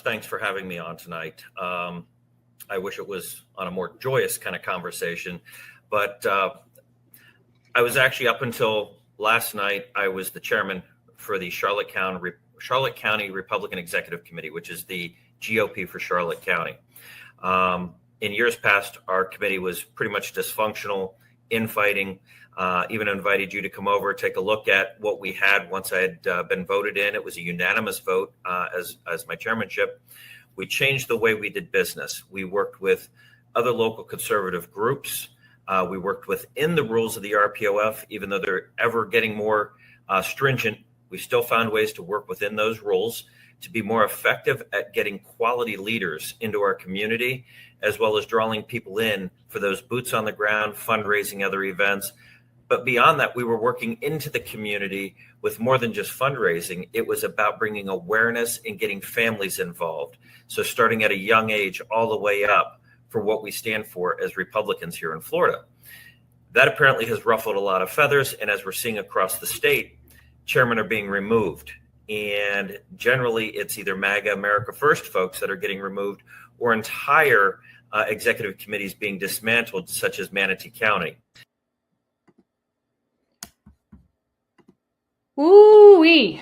Josh. Thanks for having me on tonight. I wish it was on a more joyous kind of conversation, but I was actually, up until last night, I was the chairman for the Charlotte County Republican Executive Committee, which is the GOP for Charlotte County. In years past, our committee was pretty much dysfunctional, infighting. Even invited you to come over, take a look at what we had once I had been voted in. It was a unanimous vote as my chairmanship. We changed the way we did business. We worked with other local conservative groups. We worked within the rules of the RPOF, even though they're ever getting more stringent. We still found ways to work within those rules to be more effective at getting quality leaders into our community, as well as drawing people in for those boots on the ground, fundraising, other events. But beyond that, we were working into the community with more than just fundraising. It was about bringing awareness and getting families involved. So starting at a young age all the way up for what we stand for as Republicans here in Florida. That apparently has ruffled a lot of feathers. And as we're seeing across the state, chairmen are being removed. And generally, it's either MAGA, America First folks that are getting removed, or entire executive committees being dismantled, such as Manatee County. Ooh-wee.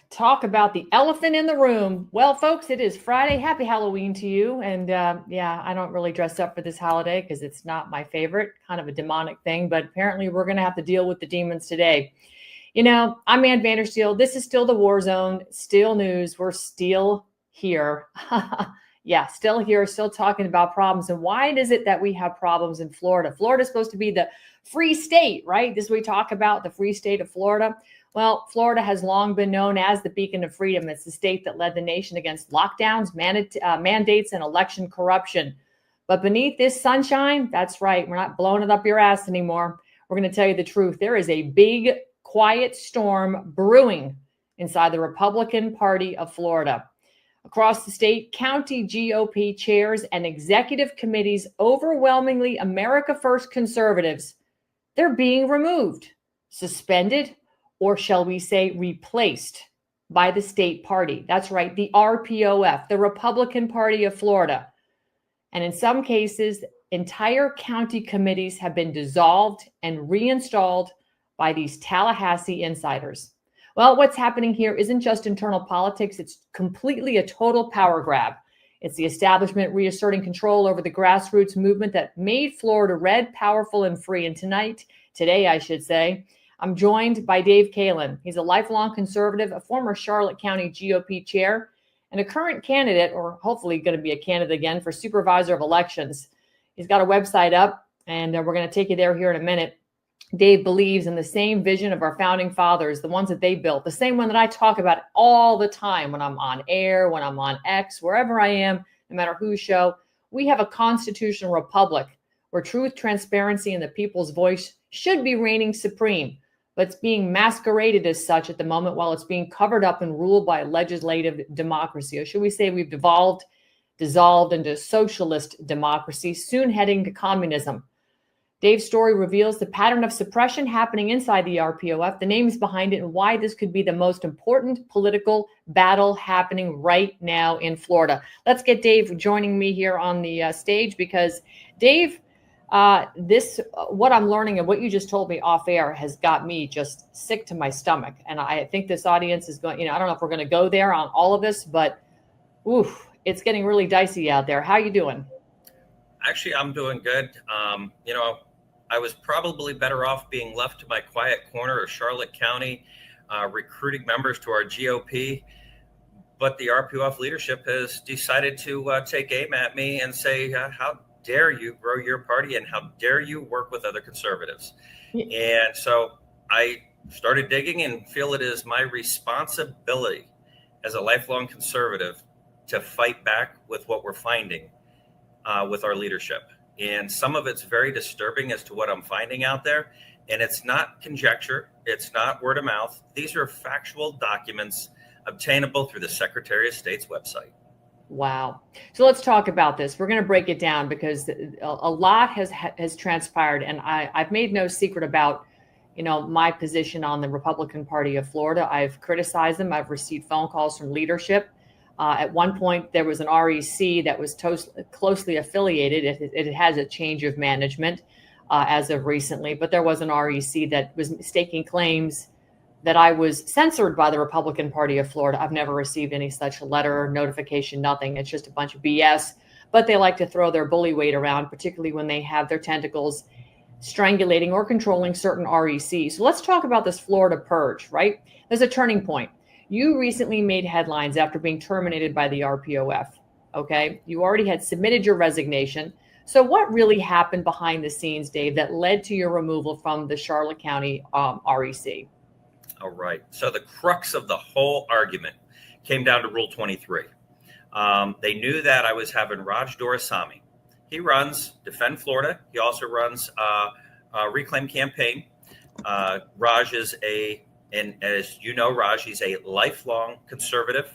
Talk about the elephant in the room. Well, folks, it is Friday. Happy Halloween to you. And yeah, I don't really dress up for this holiday because it's not my favorite, kind of a demonic thing. But apparently we're going to have to deal with the demons today. You know, I'm Ann Vandersteel. This is still the war zone, still news. We're still here. Yeah, still here, still talking about problems. And why is it that we have problems in Florida? Florida is supposed to be the free state, right? This is what we talk about, the free state of Florida. Well, Florida has long been known as the beacon of freedom. It's the state that led the nation against lockdowns, mandates, and election corruption. But beneath this sunshine, that's right, we're not blowing it up your ass anymore. We're going to tell you the truth. There is a big, quiet storm brewing inside the Republican Party of Florida. Across the state, county GOP chairs and executive committees, overwhelmingly America First conservatives, they're being removed, suspended, or shall we say replaced by the state party. That's right, the RPOF, the Republican Party of Florida. And in some cases, entire county committees have been dissolved and reinstalled by these Tallahassee insiders. Well, what's happening here isn't just internal politics. It's completely a total power grab. It's the establishment reasserting control over the grassroots movement that made Florida red, powerful, and free. And today, I should say, I'm joined by Dave Kalen. He's a lifelong conservative, a former Charlotte County GOP chair, and a current candidate, or hopefully going to be a candidate again, for supervisor of elections. He's got a website up, and we're going to take you there here in a minute. Dave believes in the same vision of our founding fathers, the ones that they built, the same one that I talk about all the time when I'm on air, when I'm on X, wherever I am, no matter whose show. We have a constitutional republic where truth, transparency, and the people's voice should be reigning supreme. But it's being masqueraded as such at the moment while it's being covered up and ruled by legislative democracy. Or should we say we've dissolved into socialist democracy, soon heading to communism. Dave's story reveals the pattern of suppression happening inside the RPOF, the names behind it, and why this could be the most important political battle happening right now in Florida. Let's get Dave joining me here on the stage because, Dave, what I'm learning and what you just told me off air has got me just sick to my stomach. And I think this audience is going, I don't know if we're going to go there on all of this, but it's getting really dicey out there. How you doing? Actually, I'm doing good. I was probably better off being left to my quiet corner of Charlotte County, recruiting members to our GOP. But the RPOF leadership has decided to take aim at me and say, how dare you grow your party and how dare you work with other conservatives? And so I started digging and feel it is my responsibility as a lifelong conservative to fight back with what we're finding with our leadership. And some of it's very disturbing as to what I'm finding out there. And it's not conjecture. It's not word of mouth. These are factual documents obtainable through the Secretary of State's website. Wow. So let's talk about this. We're going to break it down because a lot has transpired. And I've made no secret about, my position on the Republican Party of Florida. I've criticized them. I've received phone calls from leadership. At one point, there was an REC that was closely affiliated. It has a change of management as of recently, but there was an REC that was staking claims that I was censored by the Republican Party of Florida. I've never received any such letter, notification, nothing. It's just a bunch of BS. But they like to throw their bully weight around, particularly when they have their tentacles strangulating or controlling certain RECs. So let's talk about this Florida purge, right? There's a turning point. You recently made headlines after being terminated by the RPOF, okay? You already had submitted your resignation. So what really happened behind the scenes, Dave, that led to your removal from the Charlotte County REC? All right. So the crux of the whole argument came down to Rule 23. They knew that I was having Raj Doraisamy. He runs Defend Florida. He also runs Reclaim Campaign. Raj is and as you know, Raj, he's a lifelong conservative,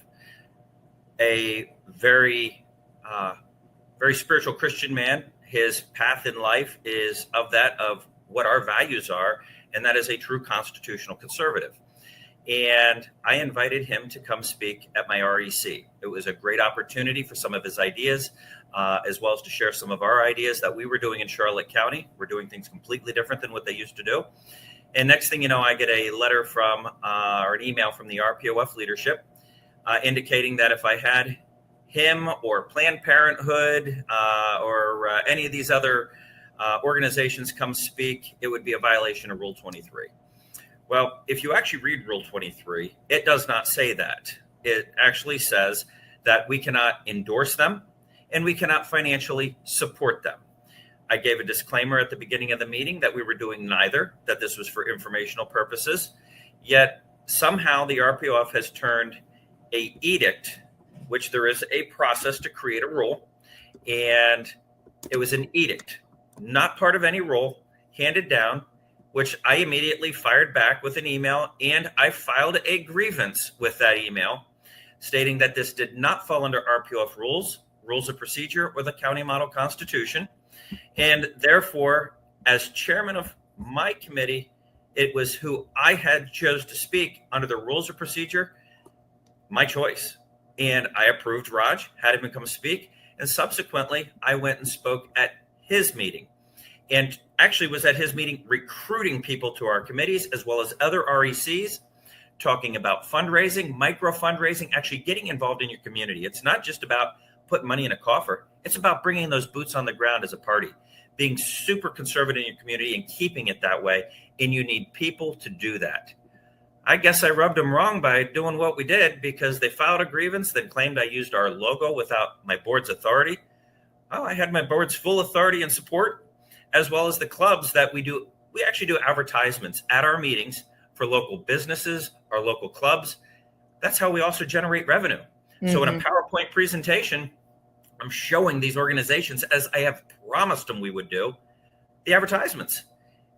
a very spiritual Christian man. His path in life is of what our values are, and that is a true constitutional conservative. And I invited him to come speak at my REC. It was a great opportunity for some of his ideas, as well as to share some of our ideas that we were doing in Charlotte County. We're doing things completely different than what they used to do. And next thing you know, I get a letter or an email from the RPOF leadership indicating that if I had him or Planned Parenthood or any of these other organizations come speak, it would be a violation of Rule 23. Well, if you actually read Rule 23, it does not say that. It actually says that we cannot endorse them and we cannot financially support them. I gave a disclaimer at the beginning of the meeting that we were doing neither, that this was for informational purposes. Yet somehow the RPOF has turned an edict, which there is a process to create a rule, and it was an edict, not part of any rule, handed down, which I immediately fired back with an email, and I filed a grievance with that email stating that this did not fall under RPOF rules of procedure, or the county model constitution. And therefore, as chairman of my committee, it was who I had chose to speak under the rules of procedure, my choice. And I approved Raj, had him come speak. And subsequently, I went and spoke at his meeting, and actually was at his meeting recruiting people to our committees, as well as other RECs, talking about fundraising, micro fundraising, actually getting involved in your community. It's not just about putting money in a coffer. It's about bringing those boots on the ground as a party, being super conservative in your community and keeping it that way. And you need people to do that. I guess I rubbed them wrong by doing what we did, because they filed a grievance, then claimed I used our logo without my board's authority. Well, I had my board's full authority and support, as well as the clubs that we do. We actually do advertisements at our meetings for local businesses, our local clubs. That's how we also generate revenue. Mm-hmm. So in a PowerPoint presentation, I'm showing these organizations, as I have promised them we would do, the advertisements.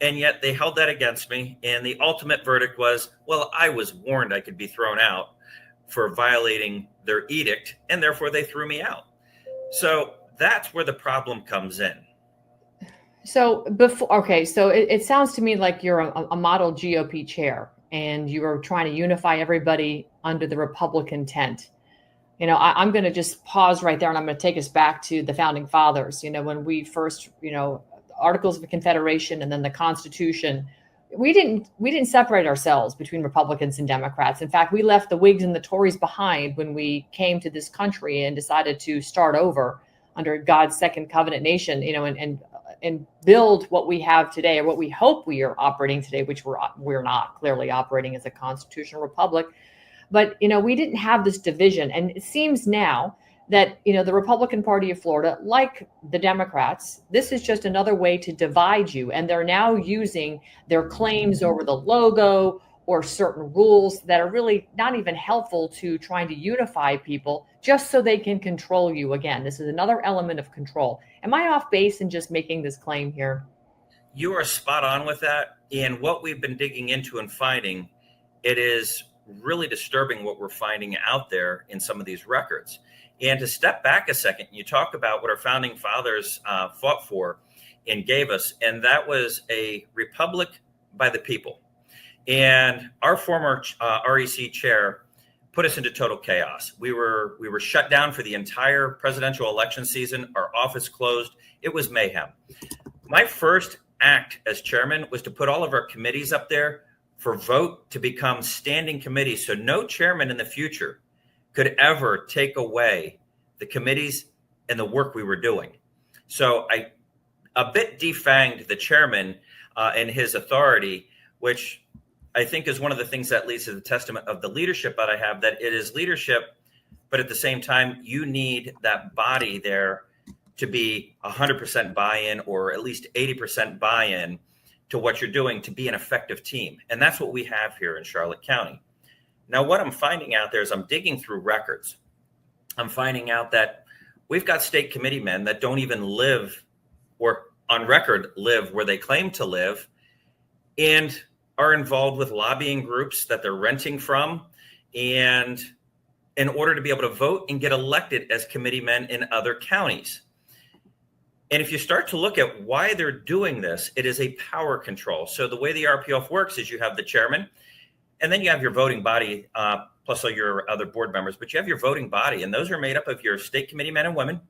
And yet they held that against me. And the ultimate verdict was, well, I was warned I could be thrown out for violating their edict, and therefore they threw me out. So that's where the problem comes in. So so it sounds to me like you're a model GOP chair, and you are trying to unify everybody under the Republican tent. You know, I'm going to just pause right there, and I'm going to take us back to the founding fathers. You know, when we first, Articles of Confederation and then the Constitution, we didn't separate ourselves between Republicans and Democrats. In fact, we left the Whigs and the Tories behind when we came to this country and decided to start over under God's second covenant nation, and build what we have today, or what we hope we are operating today, which we're not clearly operating as a constitutional republic. But, we didn't have this division. And it seems now that, the Republican Party of Florida, like the Democrats, this is just another way to divide you. And they're now using their claims over the logo or certain rules that are really not even helpful to trying to unify people, just so they can control you. Again, this is another element of control. Am I off base in just making this claim here? You are spot on with that. And what we've been digging into and finding, it is really disturbing what we're finding out there in some of these records. And to step back a second, you talk about what our founding fathers fought for and gave us, and that was a republic by the people. And our former REC chair put us into total chaos. We were shut down for the entire presidential election season. Our office closed. It was mayhem. My first act as chairman was to put all of our committees up there for vote to become standing committees, so no chairman in the future could ever take away the committees and the work we were doing. So I a bit defanged the chairman and his authority, which I think is one of the things that leads to the testament of the leadership that I have, that it is leadership, but at the same time, you need that body there to be 100% buy-in or at least 80% buy-in to what you're doing to be an effective team. And that's what we have here in Charlotte County. Now, what I'm finding out there is I'm digging through records. I'm finding out that we've got state committee men that don't even live or on record live where they claim to live and are involved with lobbying groups that they're renting from, and in order to be able to vote and get elected as committee men in other counties. And if you start to look at why they're doing this, it is a power control. So the way the RPOF works is you have the chairman, and then you have your voting body, plus all your other board members, but you have your voting body, and those are made up of your state committee men and women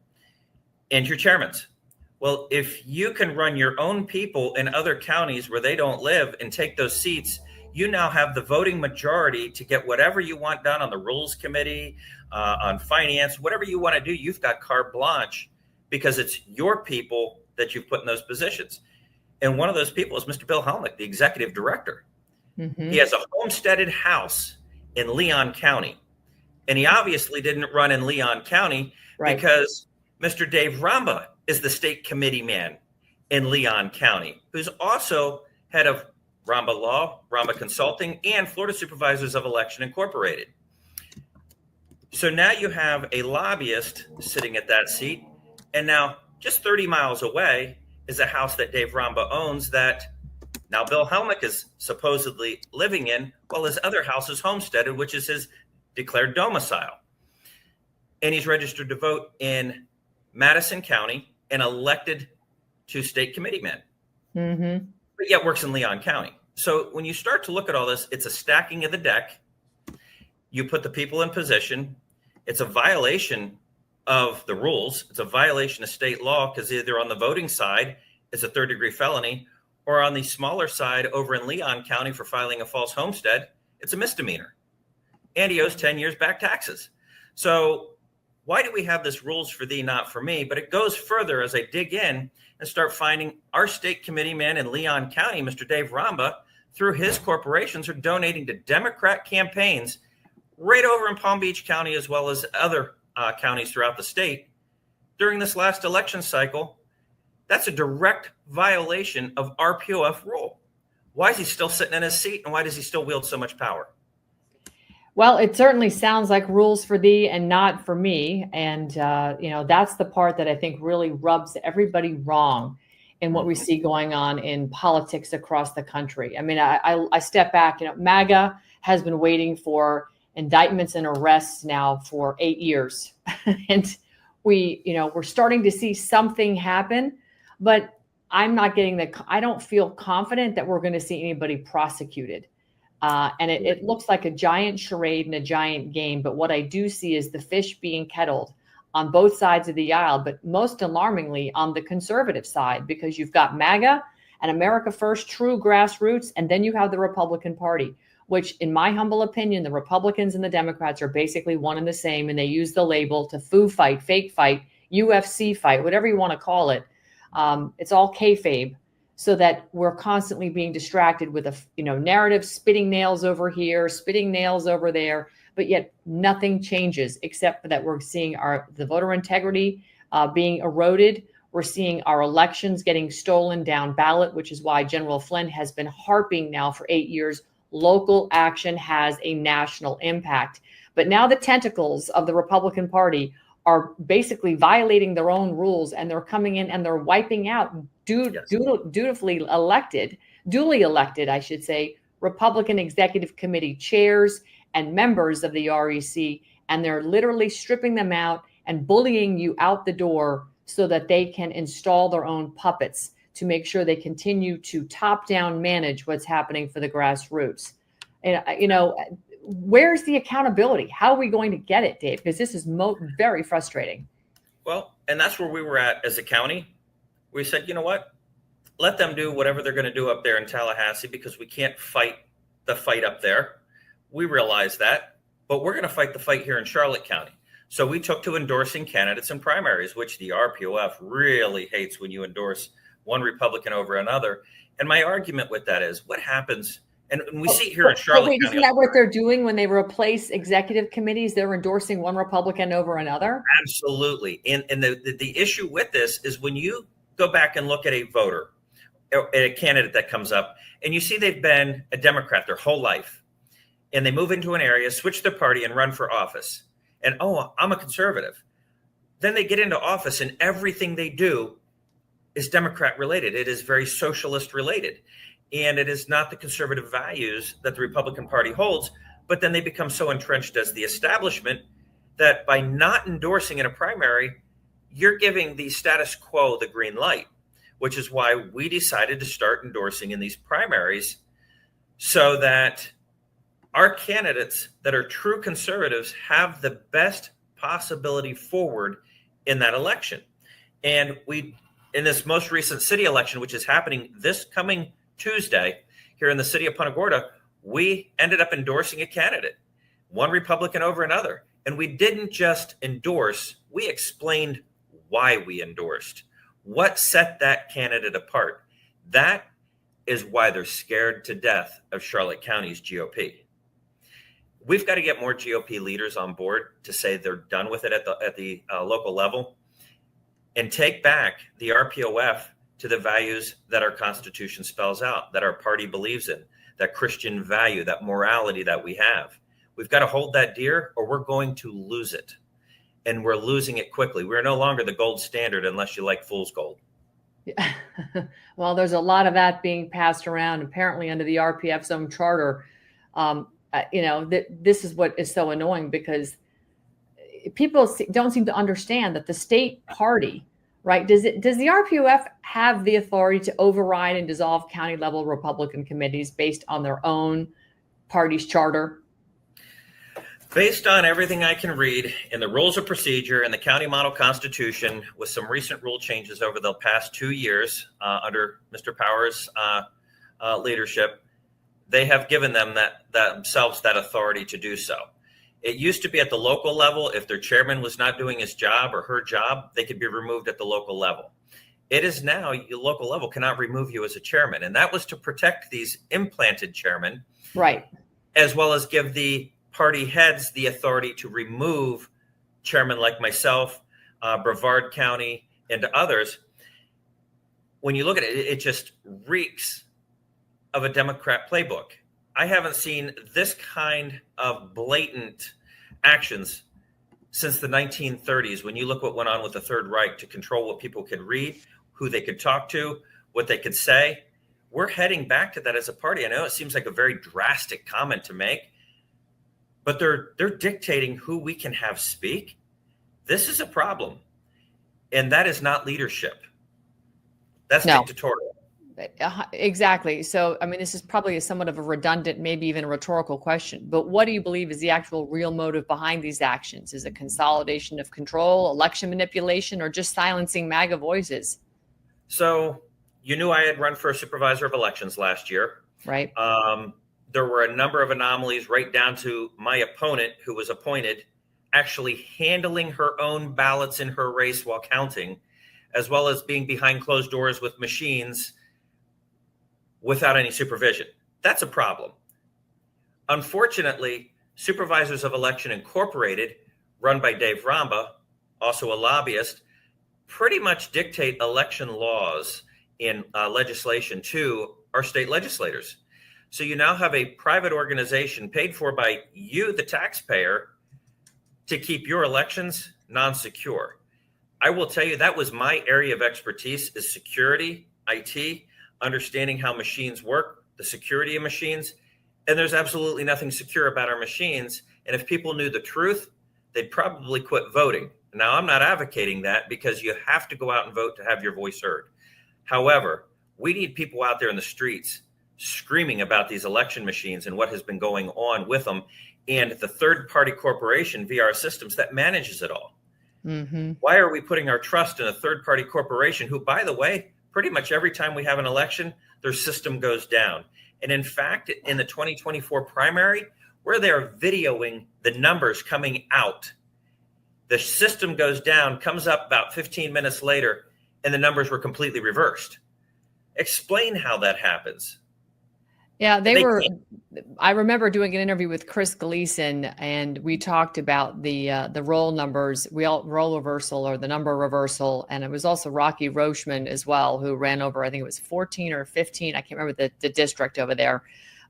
and your chairmans. Well, if you can run your own people in other counties where they don't live and take those seats, you now have the voting majority to get whatever you want done on the rules committee, on finance, whatever you want to do. You've got carte blanche because it's your people that you've put in those positions. And one of those people is Mr. Bill Helmick, the executive director. Mm-hmm. He has a homesteaded house in Leon County. And he obviously didn't run in Leon County because Mr. Dave Ramba is the state committee man in Leon County, who's also head of Ramba Law, Ramba Consulting, and Florida Supervisors of Election Incorporated. So now you have a lobbyist sitting at that seat. And now just 30 miles away is a house that Dave Ramba owns that now Bill Helmick is supposedly living in, while his other house is homesteaded, which is his declared domicile. And he's registered to vote in Madison County and elected to state committee men, but yet works in Leon County. So when you start to look at all this, it's a stacking of the deck. You put the people in position. It's a violation of the rules. It's a violation of state law because either on the voting side, it's a third-degree felony, or on the smaller side over in Leon County for filing a false homestead, it's a misdemeanor. And he owes 10 years back taxes. So why do we have this rules for thee, not for me? But it goes further as I dig in and start finding our state committee man in Leon County, Mr. Dave Ramba, through his corporations are donating to Democrat campaigns right over in Palm Beach County, as well as other counties throughout the state during this last election cycle. That's a direct violation of RPOF rule. Why is he still sitting in his seat, and why does he still wield so much power? Well, it certainly sounds like rules for thee and not for me. And, that's the part that I think really rubs everybody wrong in what we see going on in politics across the country. I mean, I step back, MAGA has been waiting for indictments and arrests now for 8 years. And we're starting to see something happen, but I'm not getting I don't feel confident that we're going to see anybody prosecuted. And it looks like a giant charade and a giant game. But what I do see is the fish being kettled on both sides of the aisle, but most alarmingly on the conservative side, because you've got MAGA and America First, true grassroots, and then you have the Republican Party, which in my humble opinion, the Republicans and the Democrats are basically one and the same, and they use the label to foo fight, fake fight, UFC fight, whatever you want to call it. It's all kayfabe, so that we're constantly being distracted with a narrative, spitting nails over here, spitting nails over there, but yet nothing changes except for that we're seeing the voter integrity being eroded. We're seeing our elections getting stolen down ballot, which is why General Flynn has been harping now for 8 years. Local action has a national impact. But now the tentacles of the Republican Party are basically violating their own rules, and they're coming in and they're wiping out duly elected, I should say, Republican Executive Committee chairs and members of the REC, and they're literally stripping them out and bullying you out the door so that they can install their own puppets to make sure they continue to top-down manage what's happening for the grassroots. And, where's the accountability? How are we going to get it, Dave? Because this is very frustrating. Well, and that's where we were at as a county. We said, you know what? Let them do whatever they're going to do up there in Tallahassee, because we can't fight the fight up there. We realize that, but we're going to fight the fight here in Charlotte County. So we took to endorsing candidates in primaries, which the RPOF really hates when you endorse one Republican over another. And my argument with that is, what happens? And we see here in Charlotte County. Isn't that what they're doing when they replace executive committees? They're endorsing one Republican over another? Absolutely. And the issue with this is, when you go back and look at a voter, a candidate that comes up, and you see they've been a Democrat their whole life, and they move into an area, switch their party, and run for office. And, oh, I'm a conservative. Then they get into office, and everything they do is Democrat related. It is very socialist related. And it is not the conservative values that the Republican Party holds. But then they become so entrenched as the establishment that by not endorsing in a primary, you're giving the status quo the green light, which is why we decided to start endorsing in these primaries, so that our candidates that are true conservatives have the best possibility forward in that election. And in this most recent city election, which is happening this coming Tuesday here in the city of Punta Gorda, we ended up endorsing a candidate, one Republican over another. And we didn't just endorse, we explained why we endorsed, what set that candidate apart. That is why they're scared to death of Charlotte County's GOP. We've got to get more GOP leaders on board to say they're done with it at the local level, and take back the RPOF to the values that our Constitution spells out, that our party believes in, that Christian value, that morality that we have. We've got to hold that dear, or we're going to lose it. And we're losing it quickly. We're no longer the gold standard unless you like fool's gold. Yeah. Well, there's a lot of that being passed around, apparently under the RPF's own charter. This is what is so annoying, because people don't seem to understand that the state party, right? Does the RPOF have the authority to override and dissolve county level Republican committees based on their own party's charter? Based on everything I can read in the rules of procedure and the county model constitution, with some recent rule changes over the past 2 years under Mr. Powers' leadership, they have given them themselves that authority to do so. It used to be at the local level. If their chairman was not doing his job or her job, they could be removed at the local level. It is now, your local level cannot remove you as a chairman. And that was to protect these implanted chairmen, right, as well as give the party heads the authority to remove chairmen like myself, Brevard County, and others. When you look at it, it just reeks of a Democrat playbook. I haven't seen this kind of blatant actions since the 1930s. When you look what went on with the Third Reich to control what people could read, who they could talk to, what they could say, we're heading back to that as a party. I know it seems like a very drastic comment to make, but they're dictating who we can have speak. This is a problem, and that is not leadership. That's dictatorial. Exactly. So, I mean, this is probably somewhat of a redundant, maybe even a rhetorical question, but what do you believe is the actual real motive behind these actions? Is it consolidation of control, election manipulation, or just silencing MAGA voices? So you knew I had run for a supervisor of elections last year. Right. There were a number of anomalies, right down to my opponent, who was appointed, actually handling her own ballots in her race while counting, as well as being behind closed doors with machines without any supervision. That's a problem. Unfortunately, Supervisors of Election Incorporated, run by Dave Ramba, also a lobbyist, pretty much dictate election laws in legislation to our state legislators. So you now have a private organization paid for by you, the taxpayer, to keep your elections non-secure. I will tell you, that was my area of expertise, is security, IT, understanding how machines work, the security of machines. And there's absolutely nothing secure about our machines. And if people knew the truth, they'd probably quit voting. Now, I'm not advocating that, because you have to go out and vote to have your voice heard. However, we need people out there in the streets screaming about these election machines and what has been going on with them. and the third-party corporation, VR Systems, that manages it all. Mm-hmm. Why are we putting our trust in a third-party corporation who, by the way, pretty much every time we have an election, their system goes down? And in fact, in the 2024 primary, where they're videoing the numbers coming out, the system goes down, comes up about 15 minutes later, and the numbers were completely reversed. Explain how that happens. Yeah, I remember doing an interview with Chris Gleason, and we talked about the roll numbers, role reversal or the number reversal, and it was also Rocky Roachman as well, who ran over, I think it was 14 or 15, I can't remember the district over there,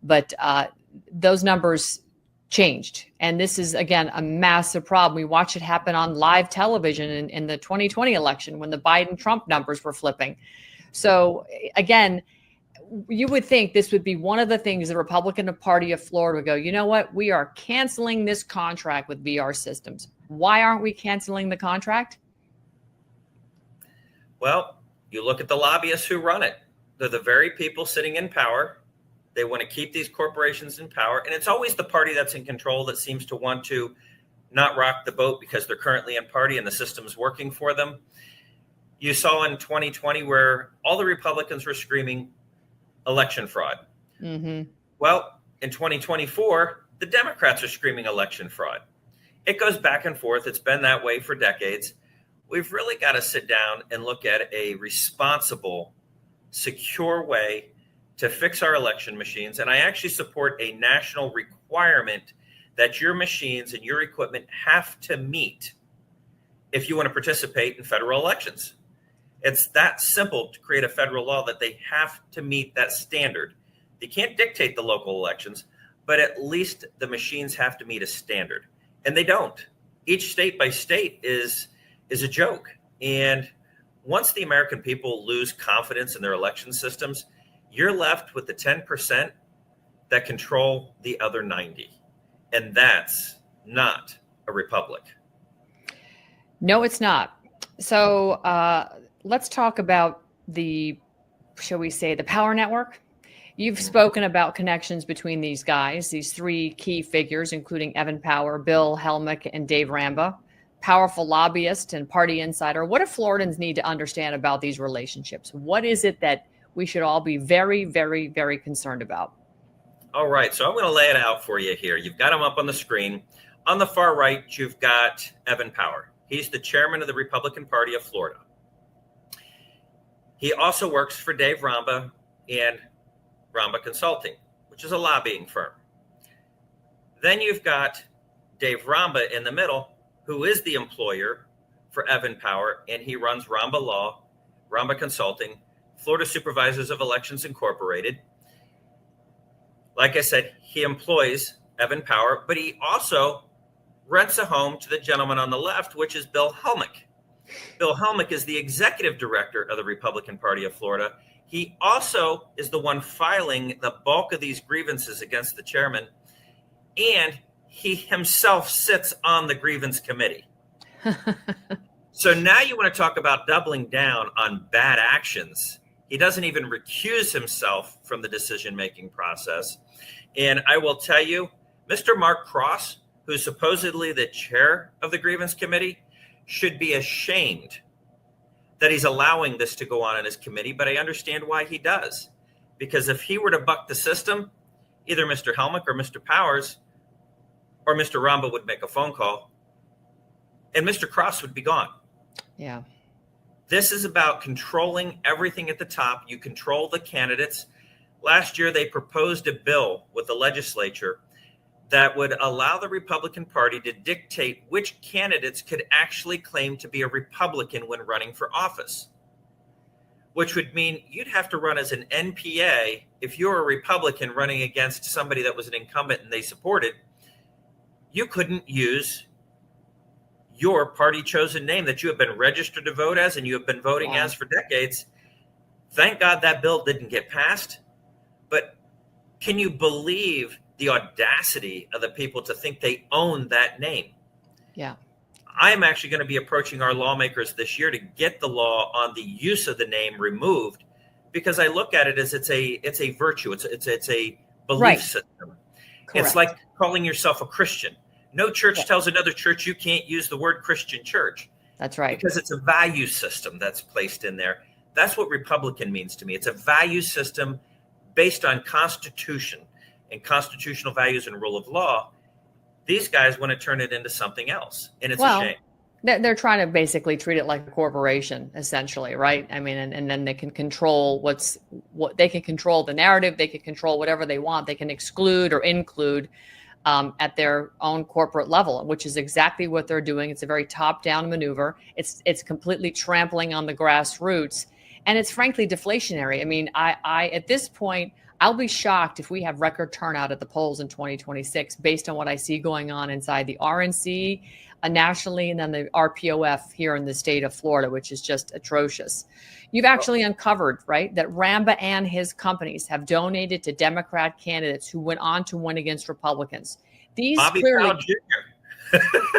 but those numbers changed, and this is again a massive problem. We watched it happen on live television in the 2020 election when the Biden-Trump numbers were flipping. So again, you would think this would be one of the things the Republican Party of Florida would go, you know what, we are canceling this contract with VR Systems. Why aren't we canceling the contract? Well, you look at the lobbyists who run it. They're the very people sitting in power. They want to keep these corporations in power. And it's always the party that's in control that seems to want to not rock the boat because they're currently in party and the system's working for them. You saw in 2020 where all the Republicans were screaming election fraud. Mm-hmm. Well, in 2024, the Democrats are screaming election fraud. It goes back and forth. It's been that way for decades. We've really got to sit down and look at a responsible, secure way to fix our election machines. And I actually support a national requirement that your machines and your equipment have to meet if you want to participate in federal elections. It's that simple to create a federal law that they have to meet that standard. They can't dictate the local elections, but at least the machines have to meet a standard. And they don't. Each state by state is a joke. And once the American people lose confidence in their election systems, you're left with the 10% that control the other 90. And that's not a republic. No, it's not. So let's talk about shall we say, the power network. You've spoken about connections between these guys, these three key figures, including Evan Power, Bill Helmick, and Dave Ramba, powerful lobbyist and party insider. What do Floridans need to understand about these relationships? What is it that we should all be very, very, very concerned about? All right. So I'm going to lay it out for you here. You've got them up on the screen. On the far right, you've got Evan Power. He's the chairman of the Republican Party of Florida. He also works for Dave Ramba and Ramba Consulting, which is a lobbying firm. Then you've got Dave Ramba in the middle, who is the employer for Evan Power, and he runs Ramba Law, Ramba Consulting, Florida Supervisors of Elections Incorporated. Like I said, he employs Evan Power, but he also rents a home to the gentleman on the left, which is Bill Helmick. Bill Helmick is the executive director of the Republican Party of Florida. He also is the one filing the bulk of these grievances against the chairman, and he himself sits on the grievance committee. So now you want to talk about doubling down on bad actions. He doesn't even recuse himself from the decision-making process. And I will tell you, Mr. Mark Cross, who's supposedly the chair of the grievance committee, should be ashamed that he's allowing this to go on in his committee, but I understand why he does. Because if he were to buck the system, either Mr. Helmick or Mr. Powers or Mr. Ramba would make a phone call, and Mr. Cross would be gone. Yeah. This is about controlling everything at the top. You control the candidates. Last year, they proposed a bill with the legislature that would allow the Republican Party to dictate which candidates could actually claim to be a Republican when running for office, which would mean you'd have to run as an NPA if you're a Republican running against somebody that was an incumbent and they supported. You couldn't use your party chosen name that you have been registered to vote as and you have been voting as for decades. Thank God that bill didn't get passed. But can you believe the audacity of the people to think they own that name? Yeah. I'm actually going to be approaching our lawmakers this year to get the law on the use of the name removed, because I look at it as it's a virtue. It's a belief system. It's Correct. like calling yourself a Christian. No church Yeah. tells another church you can't use the word Christian church That's right. because it's a value system that's placed in there. That's what Republican means to me. It's a value system based on Constitution and constitutional values and rule of law. These guys want to turn it into something else, and it's a Well, shame. they're trying to basically treat it like a corporation, essentially, right? I mean, and then they can control what they can control the narrative. They can control whatever they want. They can exclude or include at their own corporate level, which is exactly what they're doing. It's a very top-down maneuver. It's completely trampling on the grassroots, and it's frankly deflationary. I mean, I at this point, I'll be shocked if we have record turnout at the polls in 2026 based on what I see going on inside the RNC nationally, and then the RPOF here in the state of Florida, which is just atrocious. You've actually uncovered, right, that Ramba and his companies have donated to Democrat candidates who went on to win against Republicans. These Bobby clearly, Powell Jr.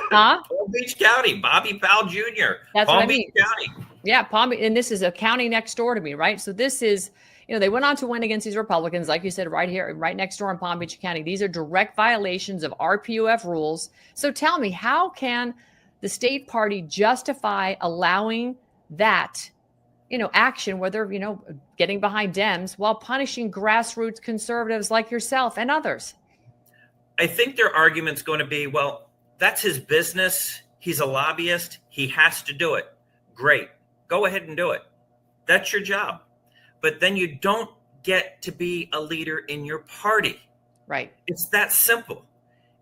huh? Palm Beach County, Bobby Powell Jr. That's Palm what I Beach mean. County. Yeah, Palm, and this is a county next door to me, right? So this is, they went on to win against these Republicans, like you said, right here, right next door in Palm Beach County. These are direct violations of RPOF rules. So tell me, how can the state party justify allowing that, action where they're, getting behind Dems while punishing grassroots conservatives like yourself and others? I think their argument's going to be, well, that's his business. He's a lobbyist. He has to do it. Great. Go ahead and do it. That's your job. But then you don't get to be a leader in your party. Right. It's that simple.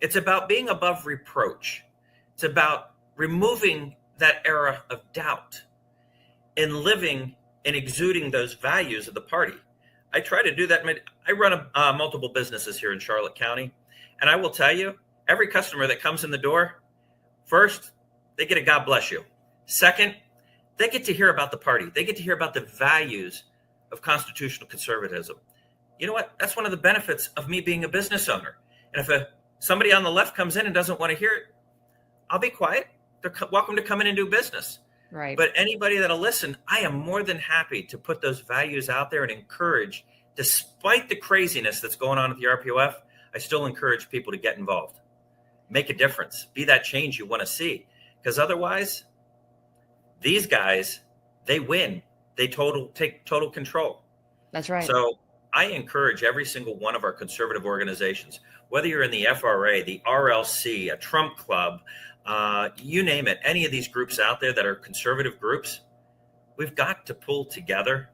It's about being above reproach. It's about removing that era of doubt and living and exuding those values of the party. I try to do that. I run multiple businesses here in Charlotte County, and I will tell you, every customer that comes in the door, first, they get a God bless you. Second, they get to hear about the party. They get to hear about the values of constitutional conservatism. You know what? That's one of the benefits of me being a business owner. And if somebody on the left comes in and doesn't want to hear it, I'll be quiet. They're welcome to come in and do business. Right. But anybody that'll listen, I am more than happy to put those values out there and encourage, despite the craziness that's going on at the RPOF, I still encourage people to get involved, make a difference, be that change you want to see. Because otherwise, these guys, they win. They take total control. That's right. So I encourage every single one of our conservative organizations, whether you're in the FRA, the RLC, a Trump Club, you name it, any of these groups out there that are conservative groups, we've got to pull together,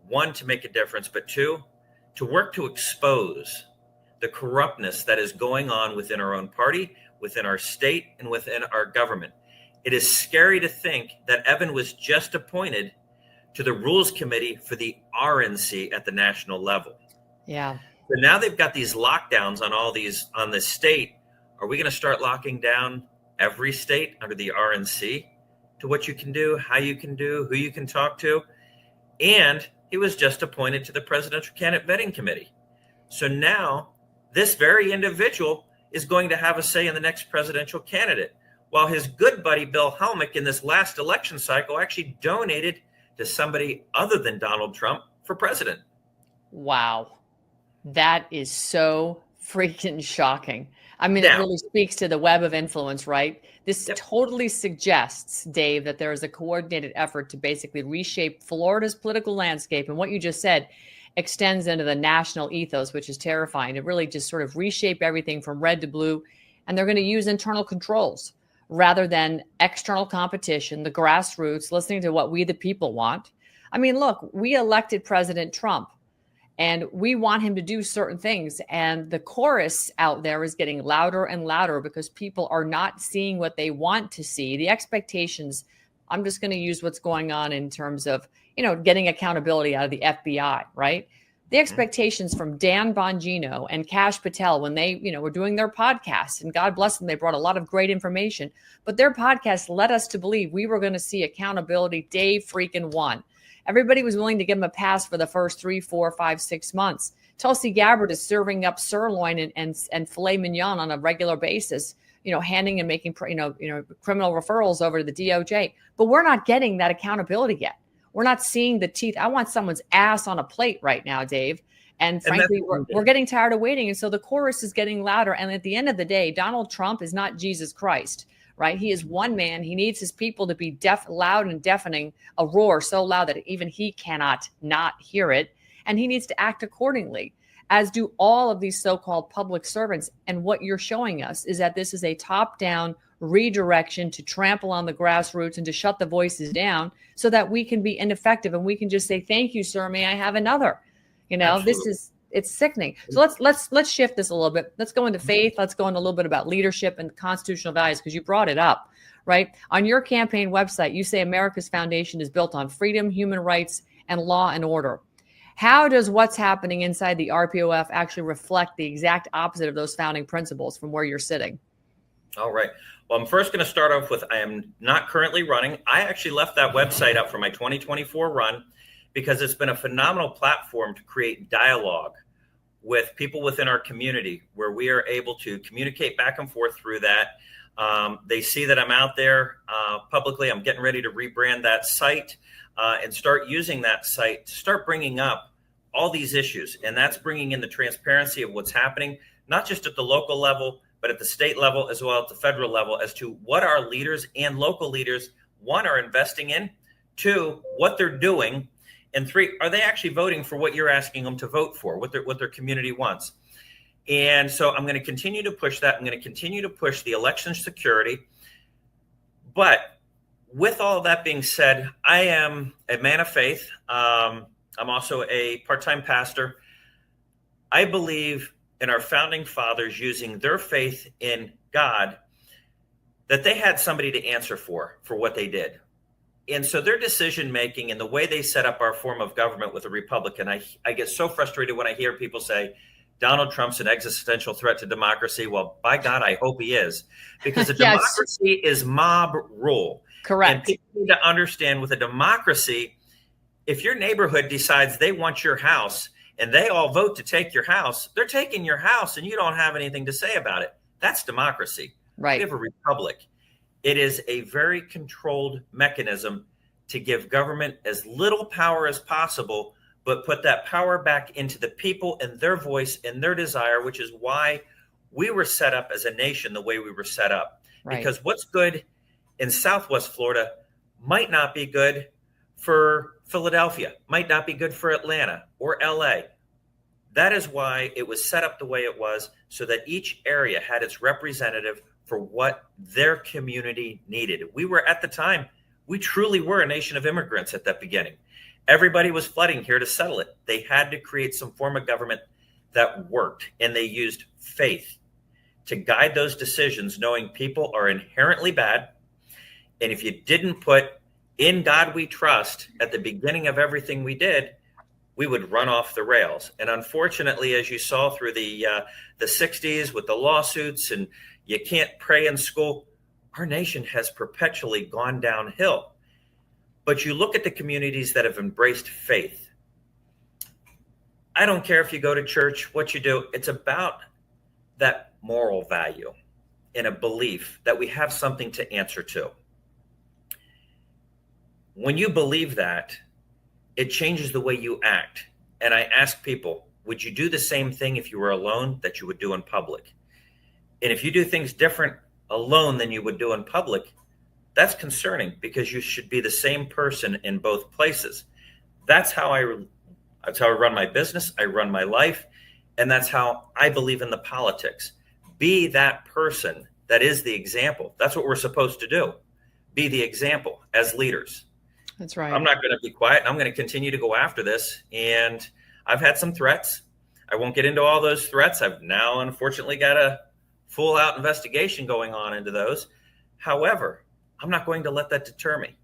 one, to make a difference, but two, to work to expose the corruptness that is going on within our own party, within our state, and within our government. It is scary to think that Evan was just appointed to the Rules Committee for the RNC at the national level. Yeah. So now they've got these lockdowns on this state. Are we going to start locking down every state under the RNC to what you can do, how you can do, who you can talk to? And he was just appointed to the Presidential Candidate Vetting Committee. So now this very individual is going to have a say in the next presidential candidate, while his good buddy Bill Helmick in this last election cycle actually donated to somebody other than Donald Trump for president. Wow. That is so freaking shocking. I mean, Now, it really speaks to the web of influence, right? This Yep. totally suggests, Dave, that there is a coordinated effort to basically reshape Florida's political landscape. And what you just said extends into the national ethos, which is terrifying. To really just sort of reshape everything from red to blue. And they're going to use internal controls rather than external competition, the grassroots, listening to what we, the people, want. I mean, look, we elected President Trump, and we want him to do certain things. And the chorus out there is getting louder and louder because people are not seeing what they want to see. The expectations, I'm just going to use what's going on in terms of, getting accountability out of the FBI, right? The expectations from Dan Bongino and Kash Patel when they, were doing their podcasts, and God bless them, they brought a lot of great information, but their podcast led us to believe we were going to see accountability day freaking one. Everybody was willing to give him a pass for the first 3, 4, 5, 6 months. Tulsi Gabbard is serving up sirloin and filet mignon on a regular basis, handing and making, criminal referrals over to the DOJ. But we're not getting that accountability yet. We're not seeing the teeth. I want someone's ass on a plate right now, Dave. And And that's frankly, what we we're did. getting tired of waiting. And so the chorus is getting louder. And at the end of the day, Donald Trump is not Jesus Christ, right? He is one man. He needs his people to be deaf, loud and deafening, a roar so loud that even he cannot not hear it. And he needs to act accordingly, as do all of these so-called public servants. And what you're showing us is that this is a top-down redirection to trample on the grassroots and to shut the voices down so that we can be ineffective and we can just say, thank you, sir, may I have another? Absolutely. It's sickening. So let's shift this a little bit. Let's go into faith. Let's go into a little bit about leadership and constitutional values, because you brought it up, right? On your campaign website, you say America's foundation is built on freedom, human rights, and law and order. How does what's happening inside the RPOF actually reflect the exact opposite of those founding principles from where you're sitting? All right. Well, I'm first going to start off with I am not currently running. I actually left that website up for my 2024 run because it's been a phenomenal platform to create dialogue with people within our community where we are able to communicate back and forth through that. They see that I'm out there publicly. I'm getting ready to rebrand that site and start using that site to start bringing up all these issues. And that's bringing in the transparency of what's happening, not just at the local level, but at the state level as well as the federal level, as to what our leaders and local leaders, one, are investing in, two, what they're doing, and three, are they actually voting for what you're asking them to vote for, what their community wants. And so I'm going to continue to push that. I'm going to continue to push the election security. But with all of that being said, I am a man of faith. I'm also a part-time pastor. I believe in our founding fathers using their faith in God, that they had somebody to answer for what they did. And so their decision making and the way they set up our form of government with a Republican, I get so frustrated when I hear people say Donald Trump's an existential threat to democracy. Well, by God, I hope he is, because a Yes. democracy is mob rule. Correct. And people need to understand, with a democracy, if your neighborhood decides they want your house and they all vote to take your house, they're taking your house and you don't have anything to say about it. That's democracy. Right. We have a republic. It is a very controlled mechanism to give government as little power as possible, but put that power back into the people and their voice and their desire, which is why we were set up as a nation the way we were set up. Right. Because what's good in Southwest Florida might not be good for Philadelphia, might not be good for Atlanta or LA. That is why it was set up the way it was, so that each area had its representative for what their community needed. We were, at the time, we truly were a nation of immigrants at that beginning. Everybody was flooding here to settle it. They had to create some form of government that worked, and they used faith to guide those decisions, knowing people are inherently bad. And if you didn't put "In God We Trust" at the beginning of everything we did, we would run off the rails. And unfortunately, as you saw through the 60s with the lawsuits and you can't pray in school, our nation has perpetually gone downhill. But you look at the communities that have embraced faith. I don't care if you go to church, what you do, it's about that moral value and a belief that we have something to answer to. When you believe that, it changes the way you act. And I ask people, would you do the same thing if you were alone that you would do in public? And if you do things different alone than you would do in public, that's concerning, because you should be the same person in both places. That's how I run my business. I run my life. And that's how I believe in the politics. Be that person that is the example. That's what we're supposed to do. Be the example as leaders. That's right. I'm not going to be quiet. I'm going to continue to go after this. And I've had some threats. I won't get into all those threats. I've now, unfortunately, got a full out investigation going on into those. However, I'm not going to let that deter me,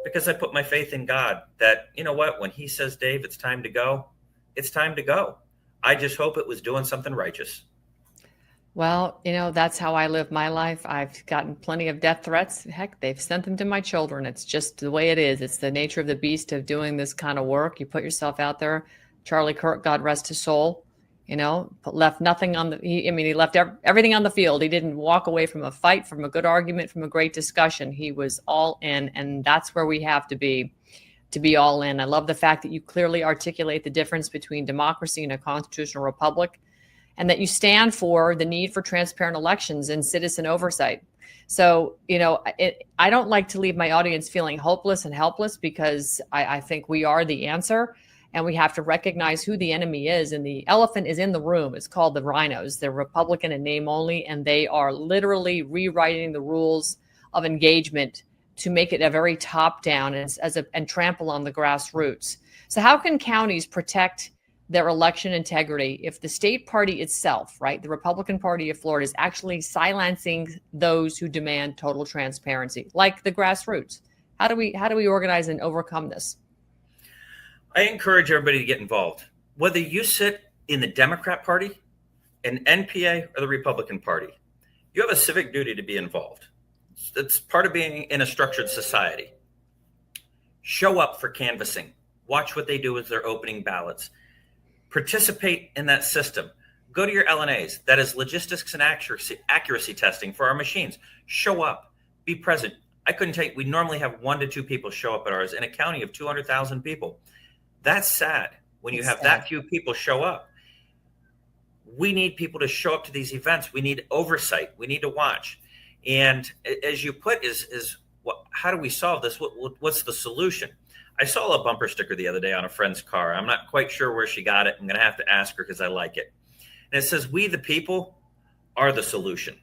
because I put my faith in God that, you know what, when he says, Dave, it's time to go, it's time to go. I just hope it was doing something righteous. Well, that's how I live my life. I've gotten plenty of death threats. Heck, they've sent them to my children. It's just the way it is. It's the nature of the beast of doing this kind of work. You put yourself out there. Charlie Kirk, God rest his soul, left nothing on he left everything on the field. He didn't walk away from a fight, from a good argument, from a great discussion. He was all in, and that's where we have to be. to be all in. I love the fact that you clearly articulate the difference between democracy and a constitutional republic, and that you stand for the need for transparent elections and citizen oversight. So, I don't like to leave my audience feeling hopeless and helpless, because I think we are the answer, and we have to recognize who the enemy is. And the elephant is in the room. It's called the rhinos. They're Republican in name only, and they are literally rewriting the rules of engagement to make it a very top down and trample on the grassroots. So how can counties protect their election integrity if the state party itself, right, the Republican Party of Florida, is actually silencing those who demand total transparency, like the grassroots? How do we organize and overcome this? I encourage everybody to get involved, whether you sit in the Democrat Party, an NPA, or the Republican Party. You have a civic duty to be involved. It's part of being in a structured society. Show up for canvassing. Watch what they do with their opening ballots. Participate in that system. Go to your LNAs. That is logistics and accuracy testing for our machines. Show up. Be present. I couldn't tell you, we normally have 1 to 2 people show up at ours in a county of 200,000 people. That's sad when you have that few people show up. We need people to show up to these events. We need oversight. We need to watch. And as you put, how do we solve this? What's the solution? I saw a bumper sticker the other day on a friend's car. I'm not quite sure where she got it. I'm going to have to ask her because I like it. And it says, "We the people are the solution."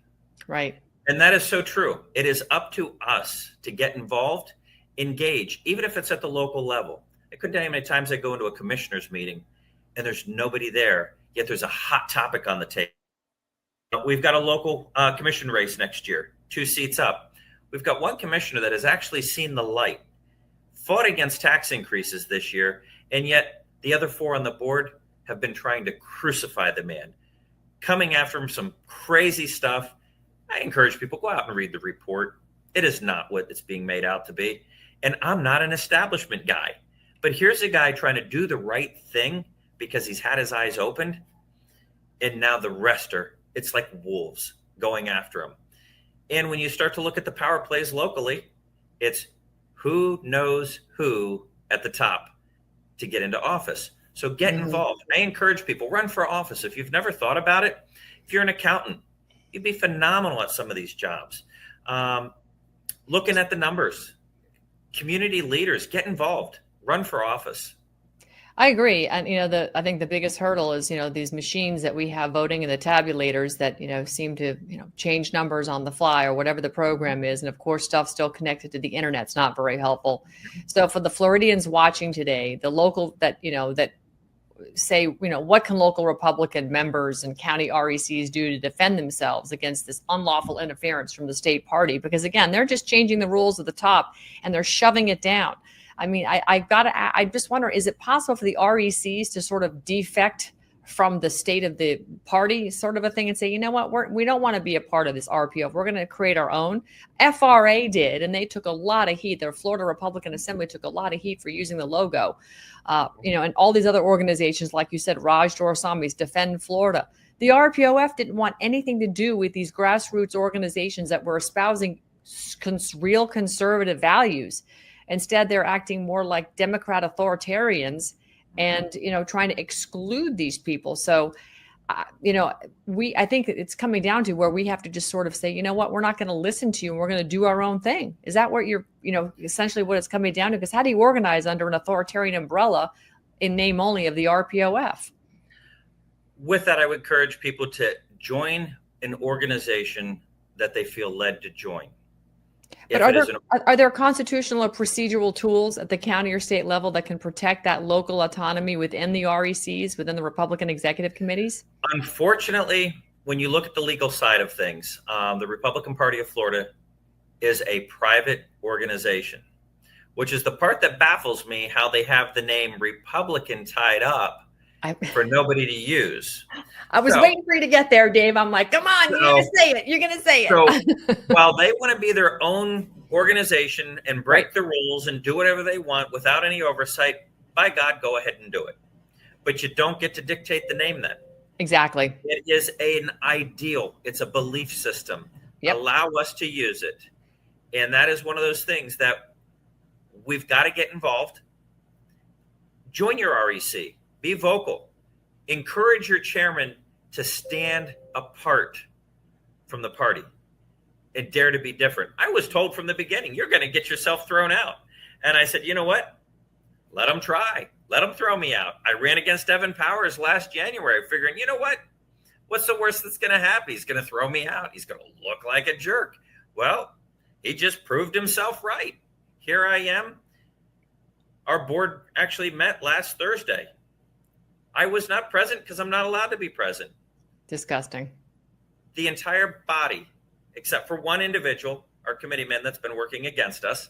Right. And that is so true. It is up to us to get involved, engage, even if it's at the local level. I couldn't tell you how many times I go into a commissioner's meeting and there's nobody there, yet there's a hot topic on the table. We've got a local commission race next year, 2 seats up. We've got one commissioner that has actually seen the light, fought against tax increases this year, and yet the other 4 on the board have been trying to crucify the man, coming after him some crazy stuff. I encourage people, go out and read the report. It is not what it's being made out to be. And I'm not an establishment guy, but here's a guy trying to do the right thing because he's had his eyes opened. And now the rest it's like wolves going after him. And when you start to look at the power plays locally, it's who knows who at the top to get into office. So get involved. I encourage people, run for office. If you've never thought about it, if you're an accountant, you'd be phenomenal at some of these jobs. Looking at the numbers, community leaders, get involved, run for office. I agree. And, I think the biggest hurdle is, these machines that we have voting in the tabulators that, seem to, change numbers on the fly or whatever the program is. And of course, stuff still connected to the internet's not very helpful. So for the Floridians watching today, the local that say, what can local Republican members and county RECs do to defend themselves against this unlawful interference from the state party? Because again, they're just changing the rules at the top and they're shoving it down. I mean, I just wonder, is it possible for the RECs to sort of defect from the state of the party sort of a thing and say, you know what, we don't want to be a part of this RPO. We're going to create our own. FRA did, and they took a lot of heat. Their Florida Republican Assembly took a lot of heat for using the logo. And all these other organizations, like you said, Raj Doraisami's Defend Florida. The RPOF didn't want anything to do with these grassroots organizations that were espousing real conservative values. Instead, they're acting more like Democrat authoritarians and, trying to exclude these people. So, I think it's coming down to where we have to just sort of say, you know what, we're not going to listen to you and we're going to do our own thing. Is that what you're, essentially what it's coming down to? Because how do you organize under an authoritarian umbrella in name only of the RPOF? With that, I would encourage people to join an organization that they feel led to join. But are there constitutional or procedural tools at the county or state level that can protect that local autonomy within the RECs, within the Republican executive committees? Unfortunately, when you look at the legal side of things, the Republican Party of Florida is a private organization, which is the part that baffles me, how they have the name Republican tied up for nobody to use. I was waiting for you to get there, Dave. I'm like, come on, you're going to say it. You're going to say it. So while they want to be their own organization and break the rules and do whatever they want without any oversight, by God, go ahead and do it. But you don't get to dictate the name then. Exactly. It is an ideal. It's a belief system. Yep. Allow us to use it. And that is one of those things that we've got to get involved. join your REC, be vocal, encourage your chairman to stand apart from the party and dare to be different. I was told from the beginning, you're going to get yourself thrown out. And I said, you know what? Let them try. Let them throw me out. I ran against Evan Powers last January, figuring, you know what? What's the worst that's going to happen? He's going to throw me out. He's going to look like a jerk. Well, he just proved himself right. Here I am. Our board actually met last Thursday. I was not present because I'm not allowed to be present. Disgusting. The entire body, except for one individual, our committeeman that's been working against us,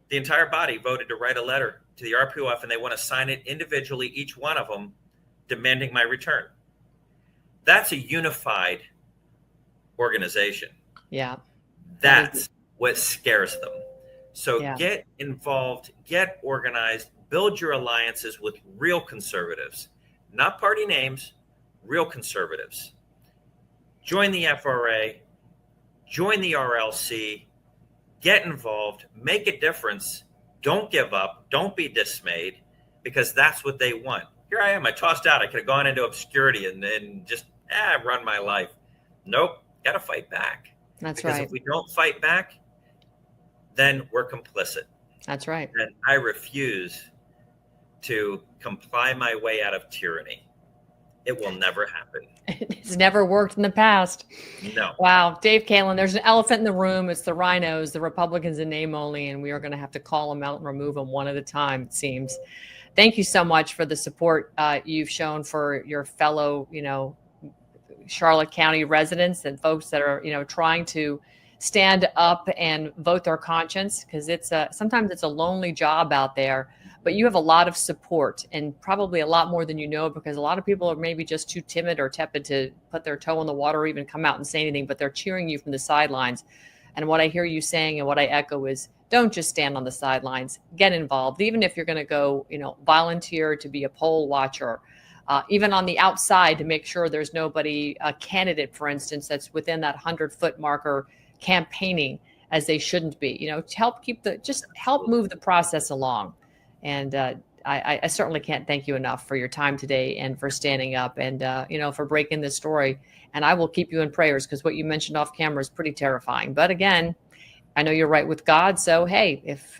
the entire body voted to write a letter to the RPOF, and they want to sign it individually, each one of them, demanding my return. That's a unified organization. Yeah. That's what scares them. So Yeah. Get involved, get organized, build your alliances with real conservatives, not party names, real conservatives. Join the FRA, join the RLC, get involved, make a difference. Don't give up. Don't be dismayed, because that's what they want. Here I am. I tossed out. I could have gone into obscurity and then just run my life. Nope. Got to fight back. That's because right. if we don't fight back, then we're complicit. That's right. And I refuse to comply my way out of tyranny. It will never happen. It's never worked in the past. No. Wow. Dave Kalen, there's an elephant in the room. It's the rhinos, the Republicans in name only, and we are going to have to call them out and remove them one at a time, it seems. Thank you so much for the support you've shown for your fellow, Charlotte County residents and folks that are, trying to stand up and vote their conscience, because sometimes it's a lonely job out there, but you have a lot of support, and probably a lot more than you know, because a lot of people are maybe just too timid or tepid to put their toe in the water or even come out and say anything, but they're cheering you from the sidelines. And what I hear you saying and what I echo is, don't just stand on the sidelines, get involved. Even if you're going to go, volunteer to be a poll watcher, even on the outside to make sure there's nobody, a candidate, for instance, that's within that 100-foot marker campaigning as they shouldn't be, to help help move the process along. And I certainly can't thank you enough for your time today and for standing up and, for breaking this story. And I will keep you in prayers, because what you mentioned off camera is pretty terrifying. But again, I know you're right with God. So, hey, if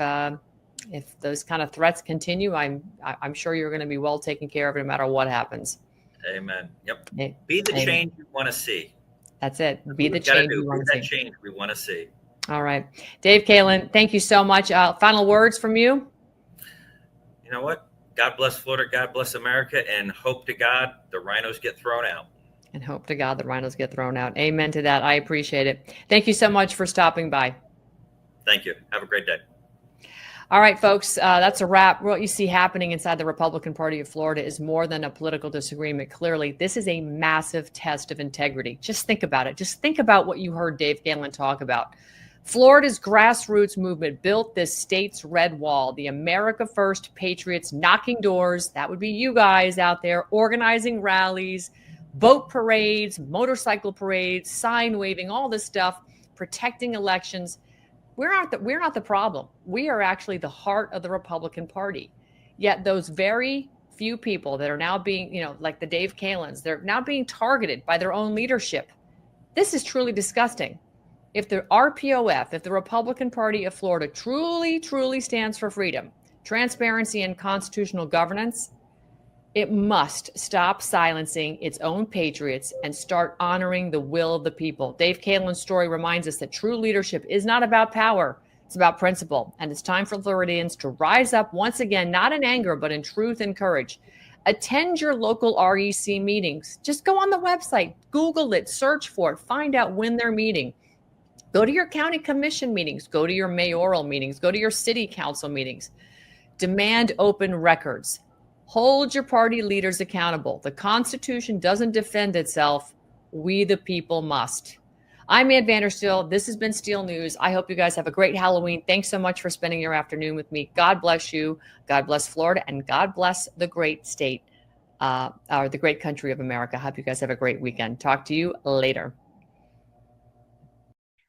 those kind of threats continue, I'm sure you're going to be well taken care of no matter what happens. Amen. Yep. Be the change you want to see. That's it. Be the change we want to see. Change we want to see. All right. Dave Kalen, thank you so much. Final words from you? You know what? God bless Florida. God bless America. And hope to God the rhinos get thrown out. And hope to God the rhinos get thrown out. Amen to that. I appreciate it. Thank you so much for stopping by. Thank you. Have a great day. All right, folks, that's a wrap. What you see happening inside the Republican Party of Florida is more than a political disagreement. Clearly, this is a massive test of integrity. Just think about it. Just think about what you heard Dave Kalen talk about. Florida's grassroots movement built this state's red wall, the America First Patriots knocking doors. That would be you guys out there organizing rallies, boat parades, motorcycle parades, sign waving, all this stuff, protecting elections. We're not the problem. We are actually the heart of the Republican Party. Yet those very few people that are now being, like the Dave Kalens, they're now being targeted by their own leadership. This is truly disgusting. If the RPOF, if the Republican Party of Florida truly, truly stands for freedom, transparency, and constitutional governance, it must stop silencing its own patriots and start honoring the will of the people. Dave Kalen's story reminds us that true leadership is not about power. It's about principle. And it's time for Floridians to rise up once again, not in anger, but in truth and courage. Attend your local REC meetings. Just go on the website, Google it, search for it, find out when they're meeting. Go to your county commission meetings, go to your mayoral meetings, go to your city council meetings. Demand open records. Hold your party leaders accountable. The Constitution doesn't defend itself. We, the people, must. I'm Ann Vandersteel. This has been Steel News. I hope you guys have a great Halloween. Thanks so much for spending your afternoon with me. God bless you. God bless Florida. And God bless the great state, or the great country of America. I hope you guys have a great weekend. Talk to you later.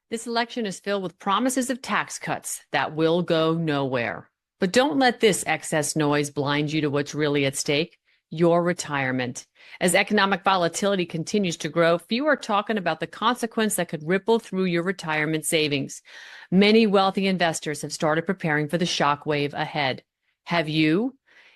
This election is filled with promises of tax cuts that will go nowhere. But don't let this excess noise blind you to what's really at stake, your retirement. As economic volatility continues to grow, few are talking about the consequence that could ripple through your retirement savings. Many wealthy investors have started preparing for the shockwave ahead. Have you?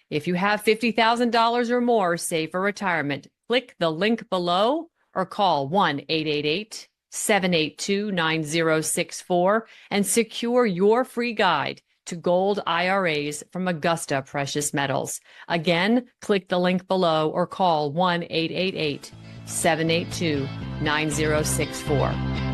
If you have $50,000 or more saved for retirement, click the link below or call 1-888-782-9064 and secure your free guide to gold IRAs from Augusta Precious Metals. Again, click the link below or call 1-888-782-9064.